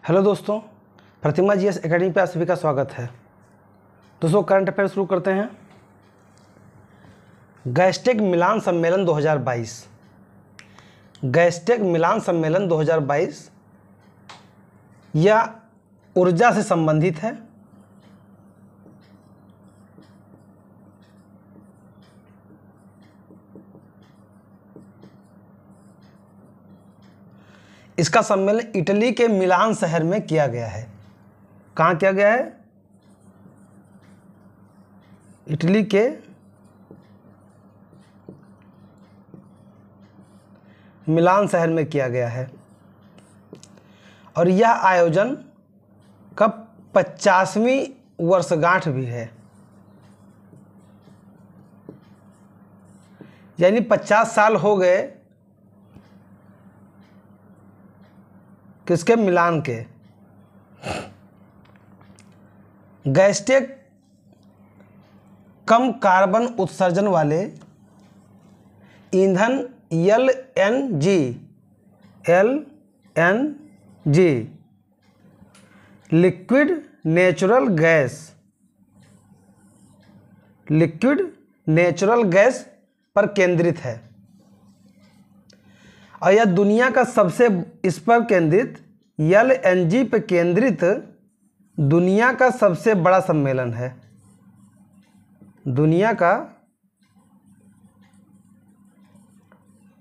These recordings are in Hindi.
हेलो दोस्तों, प्रतिमा जीएस एकेडमी पे आप सभी का स्वागत है। दोस्तों, करंट अफेयर शुरू करते हैं। गैस्टेक मिलान सम्मेलन 2022। गैस्टेक मिलान सम्मेलन 2022 यह ऊर्जा से संबंधित है। इसका सम्मेलन इटली के मिलान शहर में किया गया है। कहाँ किया गया है? इटली के मिलान शहर में किया गया है और यह आयोजन का 50वीं वर्षगांठ भी है। यानी 50 साल हो गए किसके? मिलान के। गैस्टेक कम कार्बन उत्सर्जन वाले ईंधन एलएनजी लिक्विड नेचुरल गैस पर केंद्रित है और यह दुनिया का सबसे इस पर केंद्रित एलएनजी पर केंद्रित दुनिया का सबसे बड़ा सम्मेलन है। दुनिया का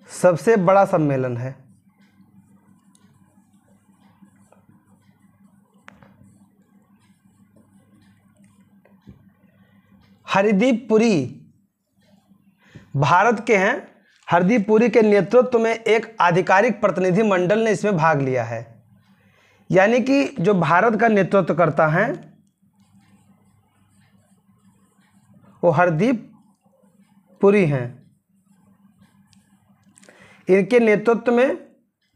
सबसे बड़ा सम्मेलन है। हरदीप पुरी भारत के हैं। हरदीप पुरी के नेतृत्व में एक आधिकारिक प्रतिनिधि मंडल ने इसमें भाग लिया है। यानी कि जो भारत का नेतृत्व करता है वो हरदीप पुरी हैं। इनके नेतृत्व में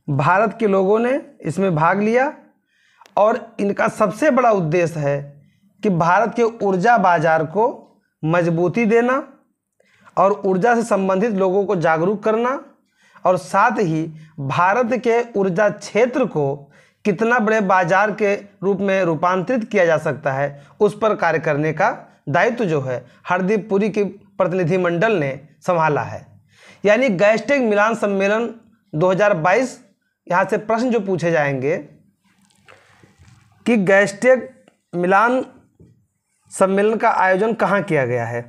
भारत के लोगों ने इसमें भाग लिया और इनका सबसे बड़ा उद्देश्य है कि भारत के ऊर्जा बाजार को मजबूती देना और ऊर्जा से संबंधित लोगों को जागरूक करना और साथ ही भारत के ऊर्जा क्षेत्र को कितना बड़े बाजार के रूप में रूपांतरित किया जा सकता है उस पर कार्य करने का दायित्व जो है हरदीप पुरी के प्रतिनिधि मंडल ने संभाला है। यानी गैस्टेक मिलान सम्मेलन 2022, यहाँ से प्रश्न जो पूछे जाएंगे कि गैस्टेक मिलान सम्मेलन का आयोजन कहाँ किया गया है,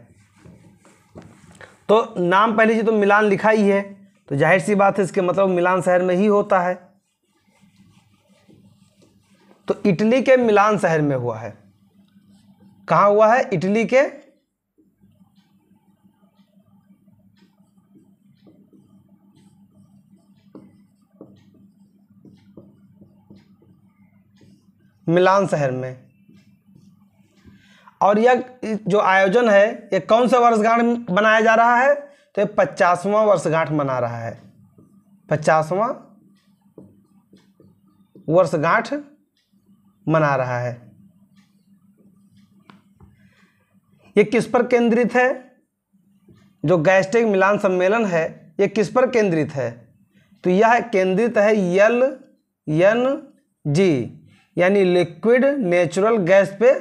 तो नाम पहले जी तो मिलान लिखा ही है, तो जाहिर सी बात है इसके मतलब मिलान शहर में ही होता है। तो इटली के मिलान शहर में हुआ है। कहाँ हुआ है? इटली के मिलान शहर में। और यह जो आयोजन है ये कौन सा वर्षगांठ मनाया जा रहा है? तो 50वां वर्षगांठ मना रहा है। 50वां वर्षगांठ मना रहा है। ये किस पर केंद्रित है? जो गैस्टेक मिलान सम्मेलन है ये किस पर केंद्रित है? तो यह केंद्रित है एलएनजी यानी लिक्विड नेचुरल गैस पे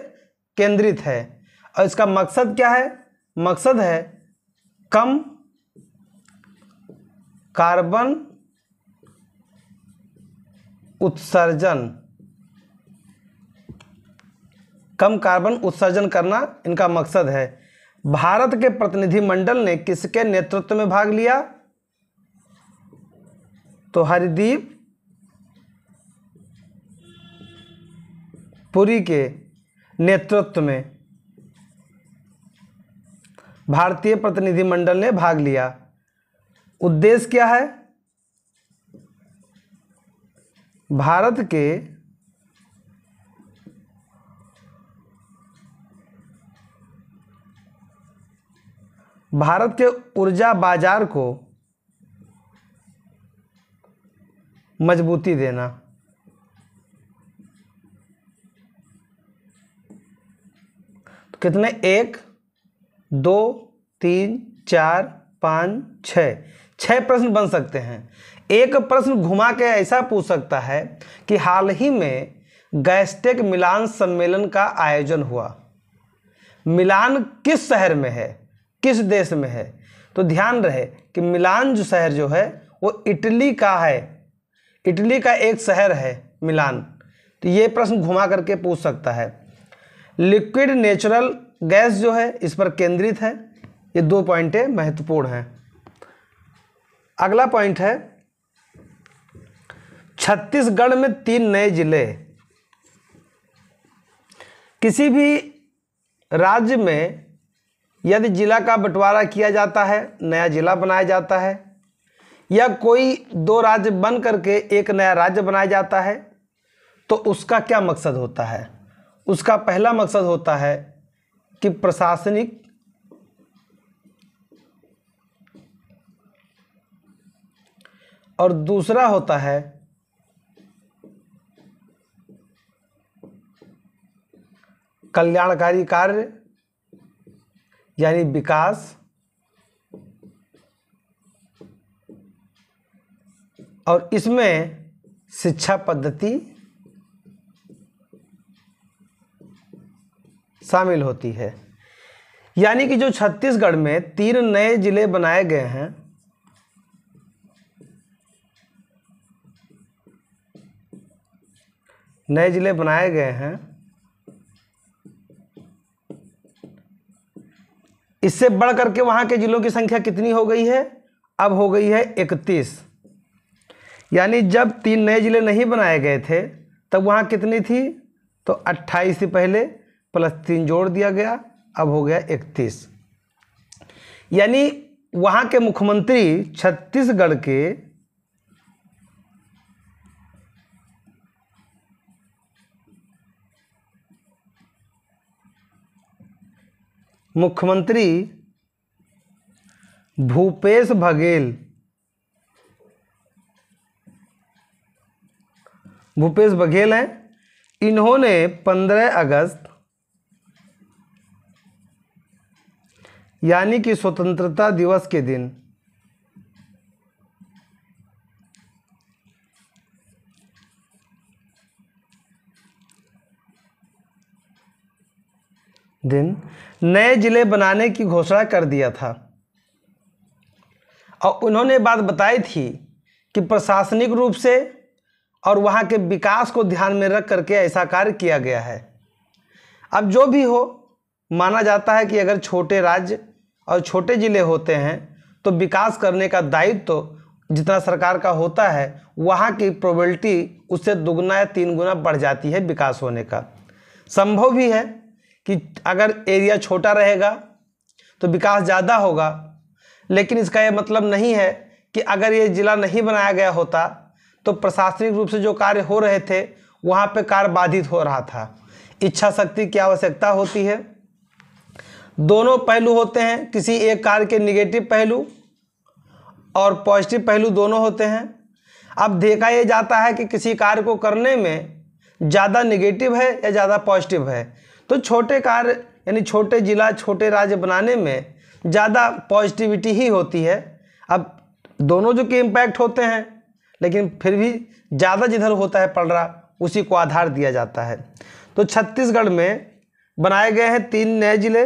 केंद्रित है। और इसका मकसद क्या है? मकसद है कम कार्बन उत्सर्जन करना इनका मकसद है। भारत के प्रतिनिधि मंडल ने किसके नेतृत्व में भाग लिया? तो हरदीप पुरी के नेतृत्व में भारतीय प्रतिनिधि मंडल ने भाग लिया। उद्देश्य क्या है? भारत के ऊर्जा बाजार को मजबूती देना। तो कितने? 1 2 3 4 5 6 प्रश्न बन सकते हैं। एक प्रश्न घुमा के ऐसा पूछ सकता है कि हाल ही में गैस्टेक मिलान सम्मेलन का आयोजन हुआ। मिलान किस शहर में है, किस देश में है? तो ध्यान रहे कि मिलान जो शहर जो है वो इटली का है, इटली का एक शहर है मिलान। तो ये प्रश्न घुमा करके पूछ सकता है। लिक्विड नेचुरल गैस जो है इस पर केंद्रित है। ये 2 पॉइंटें महत्वपूर्ण हैं। अगला पॉइंट है, छत्तीसगढ़ में 3 नए जिले। किसी भी राज्य में यदि जिला का बंटवारा किया जाता है, नया जिला बनाया जाता है, या कोई 2 राज्य बन करके एक नया राज्य बनाया जाता है, तो उसका क्या मकसद होता है? उसका पहला मकसद होता है कि प्रशासनिक और दूसरा होता है कल्याणकारी कार्य यानी विकास, और इसमें शिक्षा पद्धति शामिल होती है। यानी कि जो छत्तीसगढ़ में 3 नए जिले बनाए गए हैं, नए जिले बनाए गए हैं, इससे बढ़ करके वहां के जिलों की संख्या कितनी हो गई है? अब हो गई है 31। यानी जब 3 नए जिले नहीं बनाए गए थे तब वहां कितनी थी? तो 28 से पहले प्लस 3 जोड़ दिया गया, अब हो गया 31। यानी वहां के मुख्यमंत्री छत्तीसगढ़ के मुख्यमंत्री भूपेश बघेल, भूपेश बघेल हैं। इन्होंने 15 अगस्त यानी कि स्वतंत्रता दिवस के दिन नए जिले बनाने की घोषणा कर दिया था। और उन्होंने बात बताई थी कि प्रशासनिक रूप से और वहाँ के विकास को ध्यान में रख करके ऐसा कार्य किया गया है। अब जो भी हो, माना जाता है कि अगर छोटे राज्य और छोटे जिले होते हैं तो विकास करने का दायित्व तो जितना सरकार का होता है, वहाँ की प्रोबेबिलिटी उससे 2 या 3 गुना बढ़ जाती है विकास होने का। संभव भी है कि अगर एरिया छोटा रहेगा तो विकास ज़्यादा होगा, लेकिन इसका यह मतलब नहीं है कि अगर ये ज़िला नहीं बनाया गया होता तो प्रशासनिक रूप से जो कार्य हो रहे थे वहाँ पे कार्य बाधित हो रहा था। इच्छा शक्ति की आवश्यकता होती है। दोनों पहलू होते हैं, किसी एक कार्य के निगेटिव पहलू और पॉजिटिव पहलू दोनों होते हैं। अब देखा यह जाता है कि किसी कार्य को करने में ज़्यादा निगेटिव है या ज़्यादा पॉजिटिव है, तो छोटे कार्य यानी छोटे जिला छोटे राज्य बनाने में ज़्यादा पॉजिटिविटी ही होती है। अब दोनों जो कि इम्पैक्ट होते हैं, लेकिन फिर भी ज़्यादा जिधर होता है पड़ रहा उसी को आधार दिया जाता है। तो छत्तीसगढ़ में बनाए गए हैं 3 नए जिले,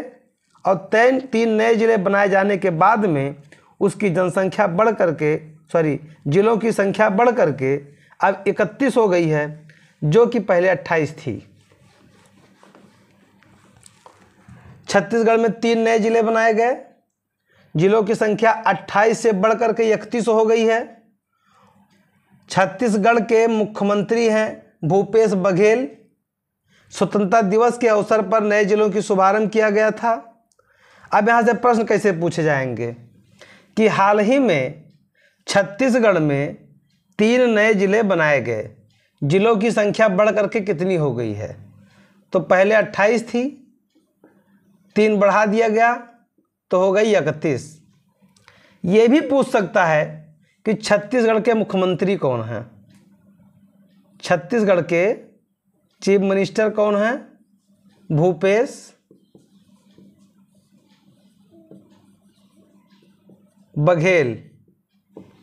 और 3 नए जिले बनाए जाने के बाद में उसकी जनसंख्या बढ़ करके जिलों की संख्या बढ़ करके अब 31 हो गई है, जो कि पहले 28 थी। छत्तीसगढ़ में 3 नए जिले बनाए गए, जिलों की संख्या 28 से बढ़ करके 31 हो गई है। छत्तीसगढ़ के मुख्यमंत्री हैं भूपेश बघेल। स्वतंत्रता दिवस के अवसर पर नए जिलों की शुभारंभ किया गया था। अब यहाँ से प्रश्न कैसे पूछे जाएंगे कि हाल ही में छत्तीसगढ़ में 3 नए जिले बनाए गए, जिलों की संख्या बढ़ करके कितनी हो गई है? तो पहले 28 थी, 3 बढ़ा दिया गया तो हो गई 31। ये भी पूछ सकता है कि छत्तीसगढ़ के मुख्यमंत्री कौन हैं, छत्तीसगढ़ के चीफ मिनिस्टर कौन हैं? भूपेश बघेल,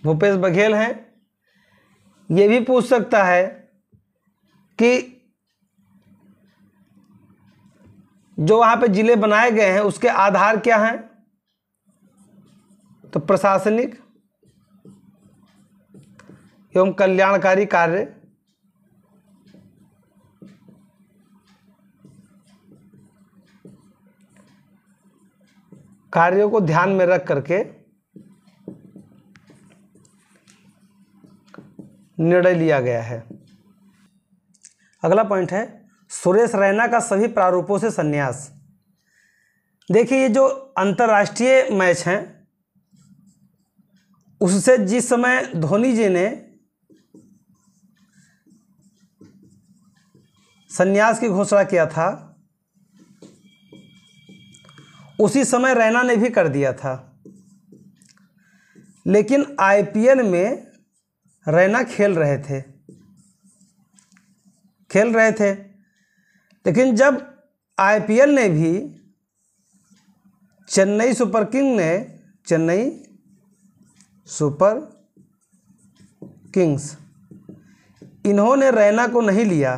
भूपेश बघेल हैं। ये भी पूछ सकता है कि जो वहाँ पे जिले बनाए गए हैं उसके आधार क्या हैं? तो प्रशासनिक एवं कल्याणकारी कार्य, कार्यों को ध्यान में रख करके निर्णय लिया गया है। अगला पॉइंट है सुरेश रैना का सभी प्रारूपों से संन्यास। देखिए ये जो अंतर्राष्ट्रीय मैच हैं उससे जिस समय धोनी जी ने संन्यास की घोषणा किया था उसी समय रैना ने भी कर दिया था, लेकिन आईपीएल में रैना खेल रहे थे। लेकिन जब आईपीएल ने भी चेन्नई सुपर किंग्स इन्होंने रैना को नहीं लिया,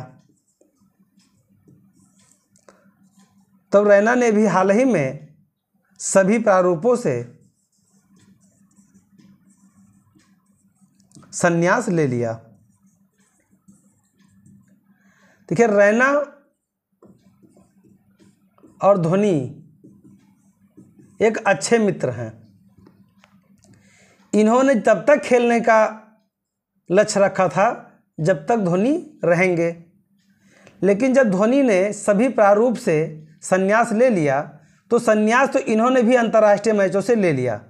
तब रैना ने भी हाल ही में सभी प्रारूपों से संन्यास ले लिया। देखिए रैना और धोनी एक अच्छे मित्र हैं। इन्होंने तब तक खेलने का लक्ष्य रखा था जब तक धोनी रहेंगे, लेकिन जब धोनी ने सभी प्रारूप से संन्यास ले लिया तो संन्यास तो इन्होंने भी अंतर्राष्ट्रीय मैचों से ले लिया,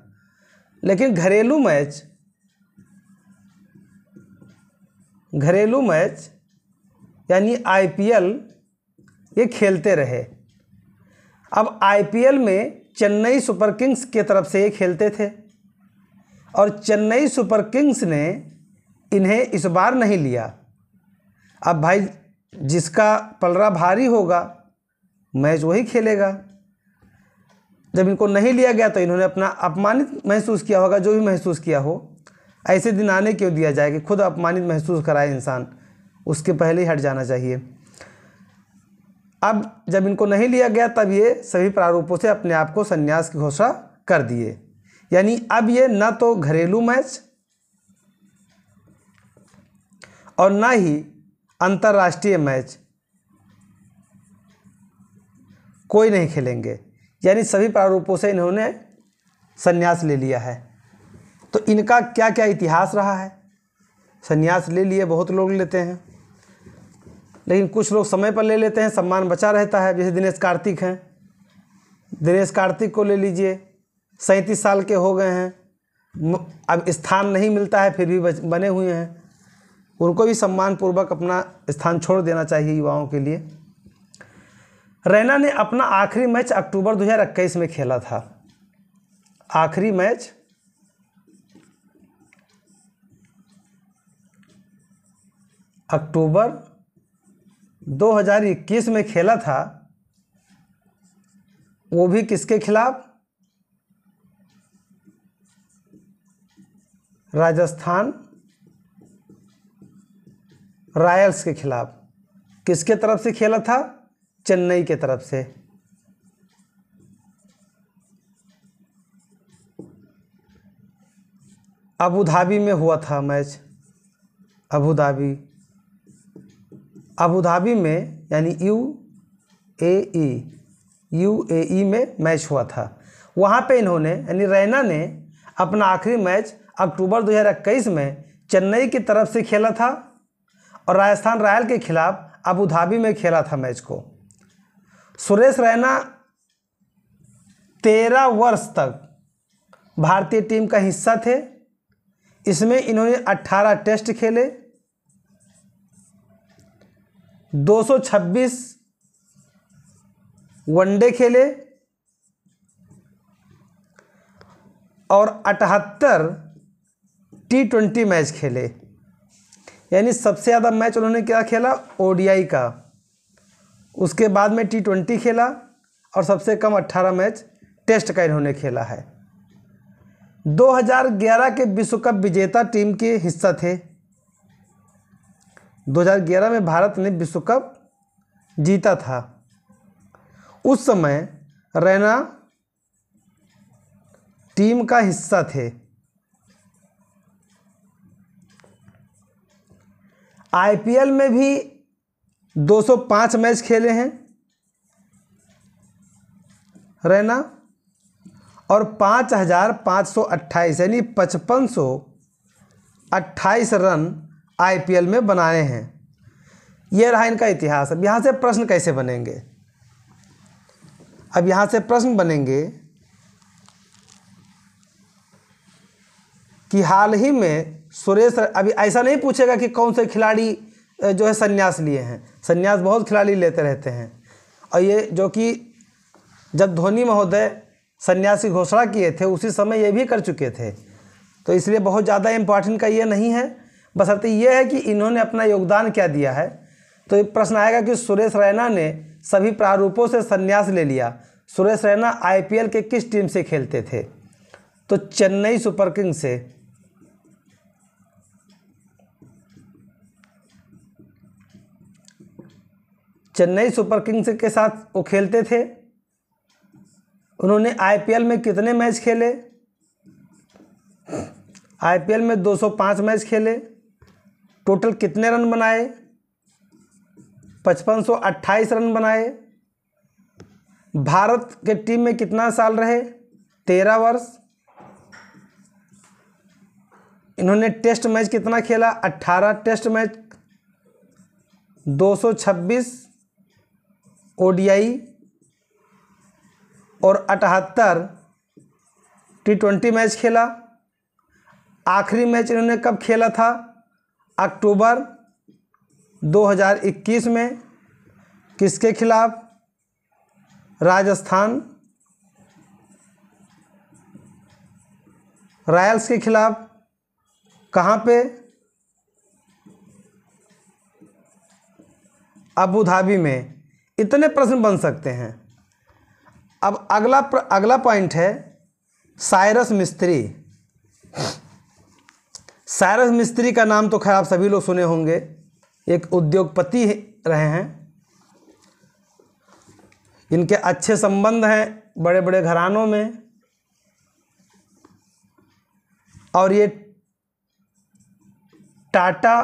लेकिन घरेलू मैच यानी आईपीएल ये खेलते रहे। अब आईपीएल में चेन्नई सुपर किंग्स की तरफ से ये खेलते थे और चेन्नई सुपर किंग्स ने इन्हें इस बार नहीं लिया। अब भाई जिसका पलड़ा भारी होगा मैच वही खेलेगा। जब इनको नहीं लिया गया तो इन्होंने अपना अपमानित महसूस किया होगा, जो भी महसूस किया हो। ऐसे दिन आने क्यों दिया जाए कि खुद अपमानित महसूस कराए इंसान, उसके पहले ही हट जाना चाहिए। अब जब इनको नहीं लिया गया तब ये सभी प्रारूपों से अपने आप को संन्यास की घोषणा कर दिए, यानी अब ये न तो घरेलू मैच और न ही अंतर्राष्ट्रीय मैच कोई नहीं खेलेंगे, यानी सभी प्रारूपों से इन्होंने संन्यास ले लिया है। तो इनका क्या क्या इतिहास रहा है। संन्यास ले लिए, बहुत लोग लेते हैं, लेकिन कुछ लोग समय पर ले लेते हैं, सम्मान बचा रहता है। जैसे दिनेश कार्तिक हैं, दिनेश कार्तिक को ले लीजिए, 37 साल के हो गए हैं, अब स्थान नहीं मिलता है फिर भी बने हुए हैं। उनको भी सम्मानपूर्वक अपना स्थान छोड़ देना चाहिए युवाओं के लिए। रैना ने अपना आखिरी मैच अक्टूबर 2021 में खेला था। आखिरी मैच अक्टूबर 2021 में खेला था, वो भी किसके खिलाफ? राजस्थान रॉयल्स के खिलाफ। किसके तरफ से खेला था? चेन्नई के तरफ से। अबू धाबी में हुआ था मैच। अबू धाबी में यानी यूएई में मैच हुआ था। वहाँ पे इन्होंने यानी रैना ने अपना आखिरी मैच अक्टूबर 2021 में चेन्नई की तरफ से खेला था और राजस्थान रॉयल के खिलाफ अबू धाबी में खेला था मैच को। सुरेश रैना 13 वर्ष तक भारतीय टीम का हिस्सा थे। इसमें इन्होंने 18 टेस्ट खेले, 226 वनडे खेले और 78 T20 मैच खेले। यानी सबसे ज़्यादा मैच उन्होंने क्या खेला? ओडीआई का। उसके बाद में T20 खेला और सबसे कम 18 मैच टेस्ट का इन्होंने खेला है। 2011 के विश्व कप विजेता टीम के हिस्सा थे। 2011 में भारत ने विश्व कप जीता था। उस समय रैना टीम का हिस्सा थे। आईपीएल में भी 205 मैच खेले हैं रैना और 5,528 यानी 5,528 रन आईपीएल में बनाए हैं। यह रहा इनका इतिहास। अब यहाँ से प्रश्न कैसे बनेंगे? अब यहाँ से प्रश्न बनेंगे कि हाल ही में सुरेश, अभी ऐसा नहीं पूछेगा कि कौन से खिलाड़ी जो है संन्यास लिए हैं। संन्यास बहुत खिलाड़ी लेते रहते हैं, और ये जो कि जब धोनी महोदय संन्यास की घोषणा किए थे उसी समय ये भी कर चुके थे, तो इसलिए बहुत ज़्यादा इम्पोर्टेंट का ये नहीं है। बशर्ते ये है कि इन्होंने अपना योगदान क्या दिया है। तो ये प्रश्न आएगा कि सुरेश रैना ने सभी प्रारूपों से संन्यास ले लिया। सुरेश रैना आईपीएल के किस टीम से खेलते थे? तो चेन्नई सुपर किंग्स से। चेन्नई सुपर किंग्स के साथ वो खेलते थे। उन्होंने आईपीएल में कितने मैच खेले? आईपीएल में 205 मैच खेले। टोटल कितने रन बनाए? 5,528 रन बनाए। भारत के टीम में कितना साल रहे? 13 वर्ष। इन्होंने टेस्ट मैच कितना खेला? 18 टेस्ट मैच, 226 ओडीआई और 78 T20 मैच खेला। आखिरी मैच इन्होंने कब खेला था? अक्टूबर 2021 में। किसके खिलाफ? राजस्थान रॉयल्स के खिलाफ। कहाँ पे? अबू धाबी में। इतने प्रश्न बन सकते हैं। अब अगला पॉइंट है साइरस मिस्त्री। साइरस मिस्त्री का नाम तो खैर आप सभी लोग सुने होंगे। एक उद्योगपति रहे हैं। इनके अच्छे संबंध हैं बड़े बड़े घरानों में, और ये टाटा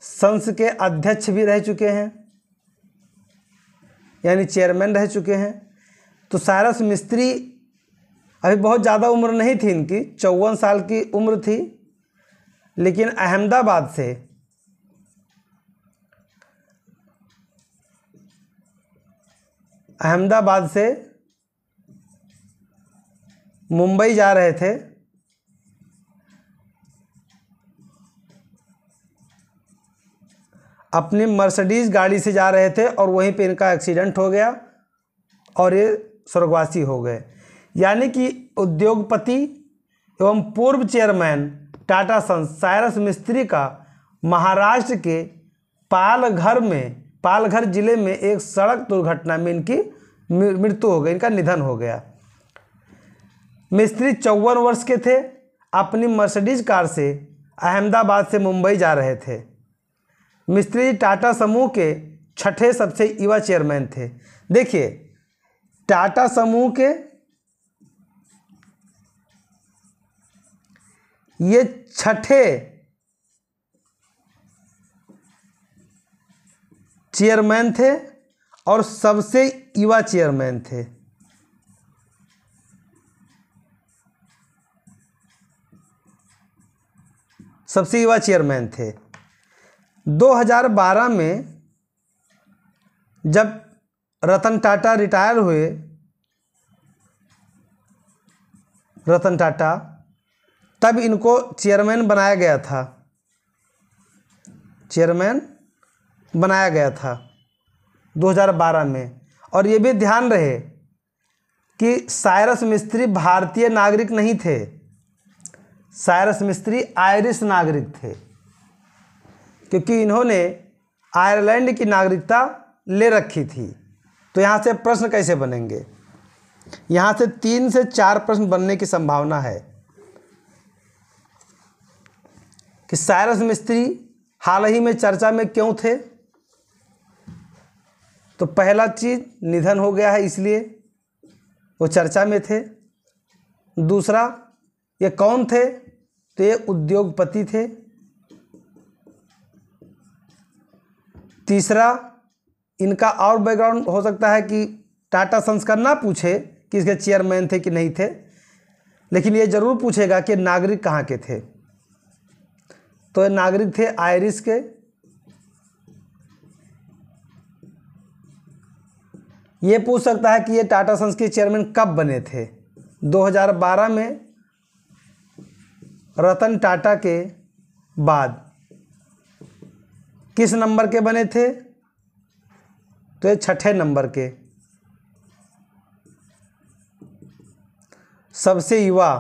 सन्स के अध्यक्ष भी रह चुके हैं, यानी चेयरमैन रह चुके हैं। तो साइरस मिस्त्री अभी बहुत ज़्यादा उम्र नहीं थी इनकी, 54 साल की उम्र थी, लेकिन अहमदाबाद से मुंबई जा रहे थे। अपनी मर्सिडीज गाड़ी से जा रहे थे और वहीं पे इनका एक्सीडेंट हो गया और ये स्वर्गवासी हो गए। यानी कि उद्योगपति एवं पूर्व चेयरमैन टाटा सन्स साइरस मिस्त्री का महाराष्ट्र के पालघर जिले में एक सड़क दुर्घटना में इनकी मृत्यु हो गई, इनका निधन हो गया। मिस्त्री 54 वर्ष के थे। अपनी मर्सिडीज कार से अहमदाबाद से मुंबई जा रहे थे। मिस्त्री टाटा समूह के 6ठे सबसे युवा चेयरमैन थे। देखिए, टाटा समूह के ये 6ठे चेयरमैन थे और सबसे युवा चेयरमैन थे। सबसे युवा चेयरमैन थे। 2012 में जब रतन टाटा रिटायर हुए, रतन टाटा, तब इनको चेयरमैन बनाया गया था। चेयरमैन बनाया गया था 2012 में। और ये भी ध्यान रहे कि साइरस मिस्त्री भारतीय नागरिक नहीं थे। साइरस मिस्त्री आयरिश नागरिक थे, क्योंकि इन्होंने आयरलैंड की नागरिकता ले रखी थी। तो यहाँ से प्रश्न कैसे बनेंगे? यहाँ से 3 से 4 प्रश्न बनने की संभावना है कि साइरस मिस्त्री हाल ही में चर्चा में क्यों थे। तो पहला चीज़ निधन हो गया है, इसलिए वो चर्चा में थे। दूसरा, ये कौन थे? तो ये उद्योगपति थे। तीसरा, इनका और बैकग्राउंड हो सकता है कि टाटा सन्स का ना पूछे कि इसके चेयरमैन थे कि नहीं थे, लेकिन ये जरूर पूछेगा कि नागरिक कहाँ के थे। तो ये नागरिक थे आयरिश के। ये पूछ सकता है कि ये टाटा सन्स के चेयरमैन कब बने थे? 2012 में रतन टाटा के बाद। किस नंबर के बने थे? तो ये 6ठे नंबर के। सबसे युवा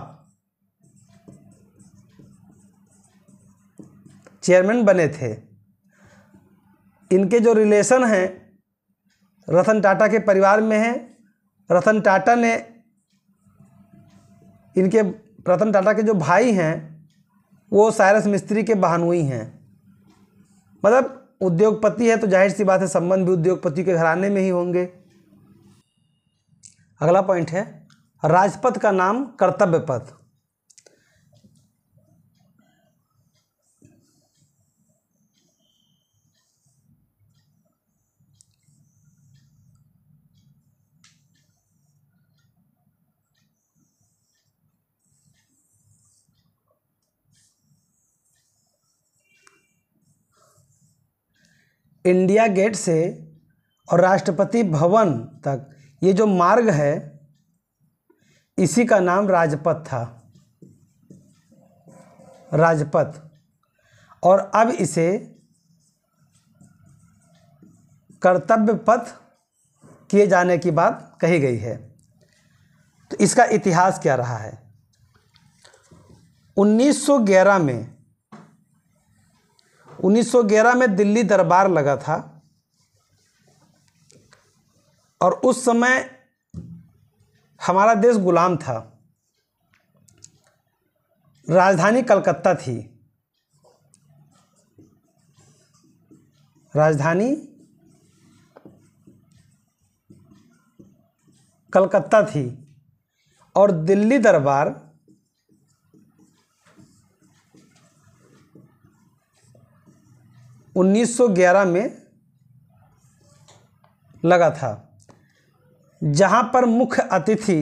चेयरमैन बने थे। इनके जो रिलेशन हैं रतन टाटा के परिवार में हैं। रतन टाटा के जो भाई हैं वो साइरस मिस्त्री के बहनोई हैं। मतलब उद्योगपति है तो जाहिर सी बात है संबंध भी उद्योगपति के घराने में ही होंगे। अगला पॉइंट है राजपथ का नाम कर्तव्य पथ। इंडिया गेट से और राष्ट्रपति भवन तक ये जो मार्ग है इसी का नाम राजपथ था, राजपथ। और अब इसे कर्तव्य पथ किए जाने की बात कही गई है। तो इसका इतिहास क्या रहा है? 1911 में दिल्ली दरबार लगा था और उस समय हमारा देश गुलाम था। राजधानी कलकत्ता थी। राजधानी कलकत्ता थी और दिल्ली दरबार उन्नीस 1911 में लगा था, जहां पर मुख्य अतिथि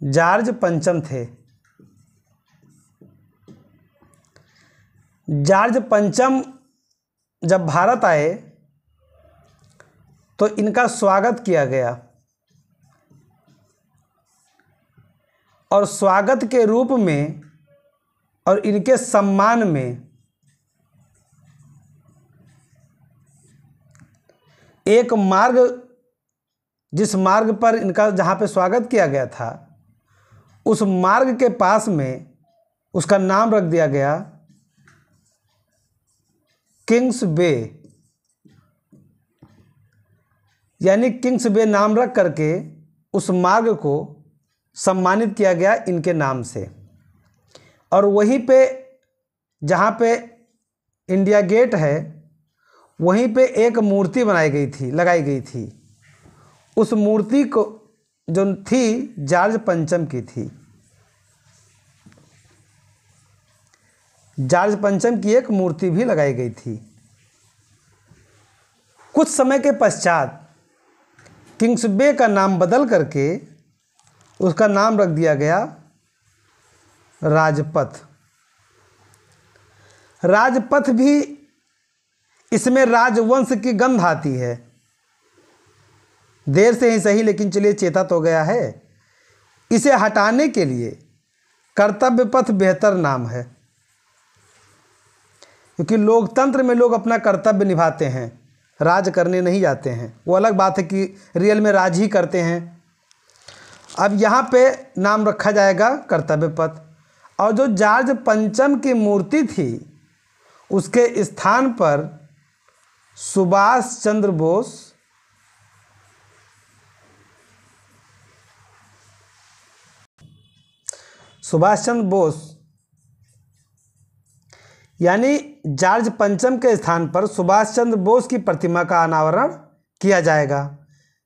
जॉर्ज पंचम थे। जॉर्ज पंचम जब भारत आए तो इनका स्वागत किया गया और स्वागत के रूप में और इनके सम्मान में एक मार्ग, जिस मार्ग पर इनका जहाँ पे स्वागत किया गया था उस मार्ग के पास में उसका नाम रख दिया गया किंग्स बे। यानी किंग्स बे नाम रख करके उस मार्ग को सम्मानित किया गया इनके नाम से। और वहीं पे जहाँ पे इंडिया गेट है वहीं पे एक मूर्ति बनाई गई थी, लगाई गई थी। उस मूर्ति को जो थी जॉर्ज पंचम की थी। जॉर्ज पंचम की एक मूर्ति भी लगाई गई थी। कुछ समय के पश्चात किंग्स बे का नाम बदल करके उसका नाम रख दिया गया राजपथ। राजपथ भी, इसमें राजवंश की गंध आती है। देर से ही सही लेकिन चलिए चेता तो गया है। इसे हटाने के लिए कर्तव्य पथ बेहतर नाम है, क्योंकि लोकतंत्र में लोग अपना कर्तव्य निभाते हैं, राज करने नहीं जाते हैं। वो अलग बात है कि रियल में राज ही करते हैं। अब यहाँ पे नाम रखा जाएगा कर्तव्य पथ। और जो जॉर्ज पंचम की मूर्ति थी उसके स्थान पर सुभाष चंद्र बोस यानी जॉर्ज पंचम के स्थान पर सुभाष चंद्र बोस की प्रतिमा का अनावरण किया जाएगा।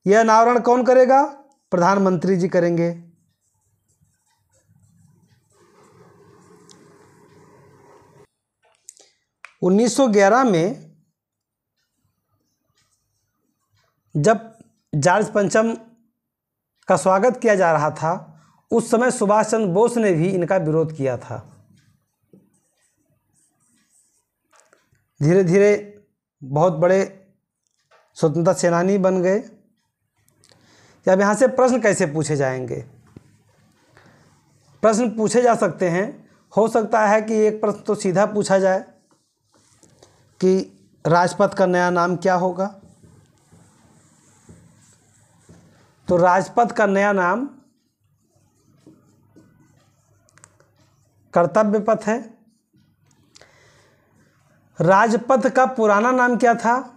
यह अनावरण कौन करेगा? प्रधानमंत्री जी करेंगे। उन्नीस सौ 11 में जब जॉर्ज पंचम का स्वागत किया जा रहा था, उस समय सुभाष चंद्र बोस ने भी इनका विरोध किया था। धीरे धीरे बहुत बड़े स्वतंत्रता सेनानी बन गए। अब यहाँ से प्रश्न कैसे पूछे जाएंगे? प्रश्न पूछे जा सकते हैं। हो सकता है कि एक प्रश्न तो सीधा पूछा जाए कि राजपथ का नया नाम क्या होगा। तो राजपथ का नया नाम कर्तव्य पथ है। राजपथ का पुराना नाम क्या था?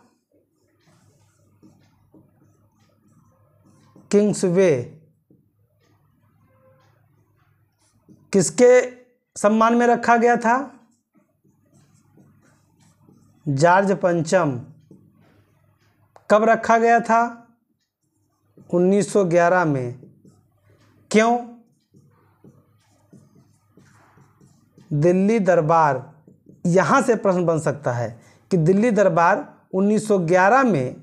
किंग्स वे। किसके सम्मान में रखा गया था? जॉर्ज पंचम। कब रखा गया था? 1911 में। क्यों? दिल्ली दरबार। यहाँ से प्रश्न बन सकता है कि दिल्ली दरबार 1911 में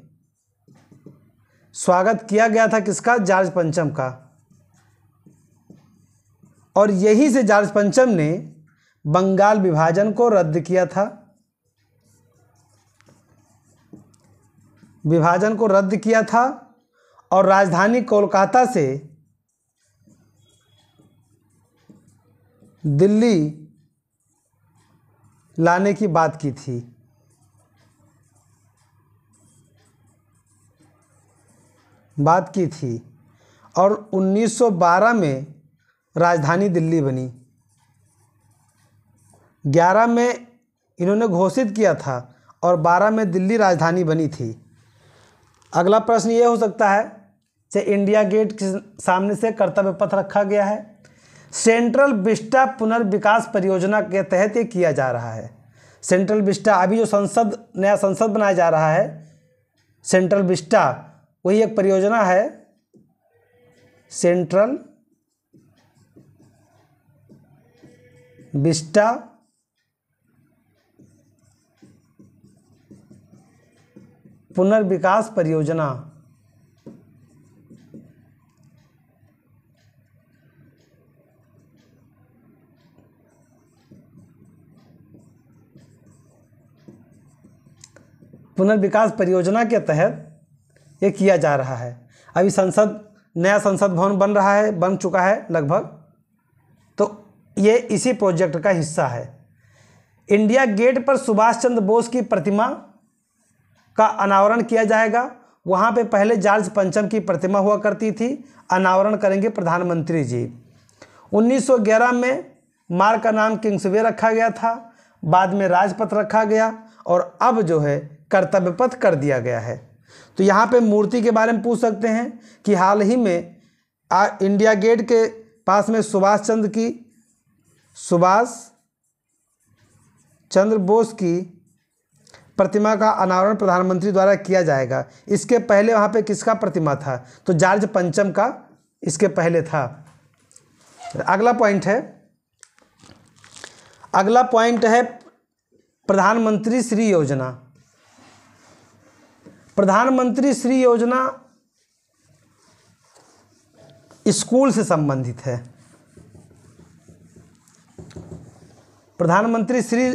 स्वागत किया गया था किसका? जॉर्ज पंचम का। और यहीं से जॉर्ज पंचम ने बंगाल विभाजन को रद्द किया था। विभाजन को रद्द किया था और राजधानी कोलकाता से दिल्ली लाने की बात की थी। और 1912 में राजधानी दिल्ली बनी। 11 में इन्होंने घोषित किया था और 12 में दिल्ली राजधानी बनी थी। अगला प्रश्न ये हो सकता है कि इंडिया गेट के सामने से कर्तव्य पथ रखा गया है। सेंट्रल विस्टा पुनर्विकास परियोजना के तहत ये किया जा रहा है। सेंट्रल विस्टा, अभी जो नया संसद बनाया जा रहा है, सेंट्रल विस्टा, वही एक परियोजना है। सेंट्रल विस्टा पुनर्विकास परियोजना। पुनर्विकास परियोजना के तहत ये किया जा रहा है। अभी नया संसद भवन बन चुका है लगभग, तो ये इसी प्रोजेक्ट का हिस्सा है। इंडिया गेट पर सुभाष चंद्र बोस की प्रतिमा का अनावरण किया जाएगा। वहाँ पे पहले जॉर्ज पंचम की प्रतिमा हुआ करती थी, अनावरण करेंगे प्रधानमंत्री जी। 1911 में मार्ग का नाम किंग्सवे रखा गया था, बाद में राजपथ रखा गया और अब जो है कर्तव्य पथ कर दिया गया है। तो यहाँ पे मूर्ति के बारे में पूछ सकते हैं कि हाल ही में इंडिया गेट के पास में सुभाष चंद्र बोस की प्रतिमा का अनावरण प्रधानमंत्री द्वारा किया जाएगा। इसके पहले वहाँ पे किसका प्रतिमा था? तो जॉर्ज पंचम का इसके पहले था। अगला पॉइंट है प्रधानमंत्री श्री योजना। प्रधानमंत्री श्री योजना स्कूल से संबंधित है। प्रधानमंत्री श्री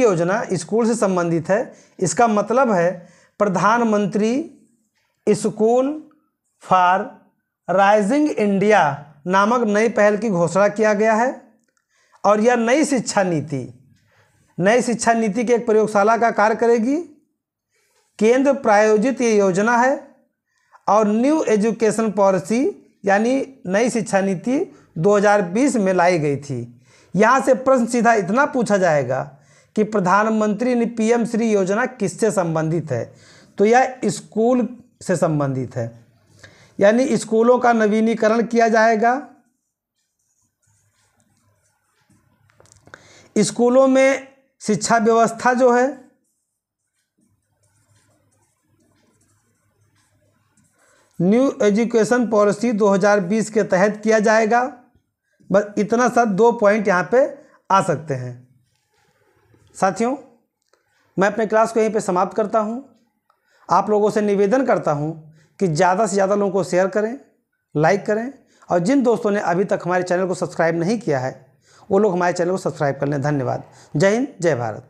योजना स्कूल से संबंधित है। इसका मतलब है प्रधानमंत्री स्कूल फॉर राइजिंग इंडिया नामक नई पहल की घोषणा किया गया है। और यह नई शिक्षा नीति की एक प्रयोगशाला का कार्य करेगी। केंद्र प्रायोजित ये योजना है और न्यू एजुकेशन पॉलिसी यानी नई शिक्षा नीति 2020 में लाई गई थी। यहाँ से प्रश्न सीधा इतना पूछा जाएगा कि प्रधानमंत्री पीएम श्री योजना किससे संबंधित है? तो यह स्कूल से संबंधित है, यानी स्कूलों का नवीनीकरण किया जाएगा स्कूलों में शिक्षा व्यवस्था जो है न्यू एजुकेशन पॉलिसी 2020 के तहत किया जाएगा। बस इतना सा 2 पॉइंट यहाँ पे आ सकते हैं। साथियों, मैं अपने क्लास को यहीं पे समाप्त करता हूँ। आप लोगों से निवेदन करता हूँ कि ज़्यादा से ज़्यादा लोगों को शेयर करें, लाइक करें, और जिन दोस्तों ने अभी तक हमारे चैनल को सब्सक्राइब नहीं किया है वो लोग हमारे चैनल को सब्सक्राइब कर लें। धन्यवाद। जय हिंद, जय भारत।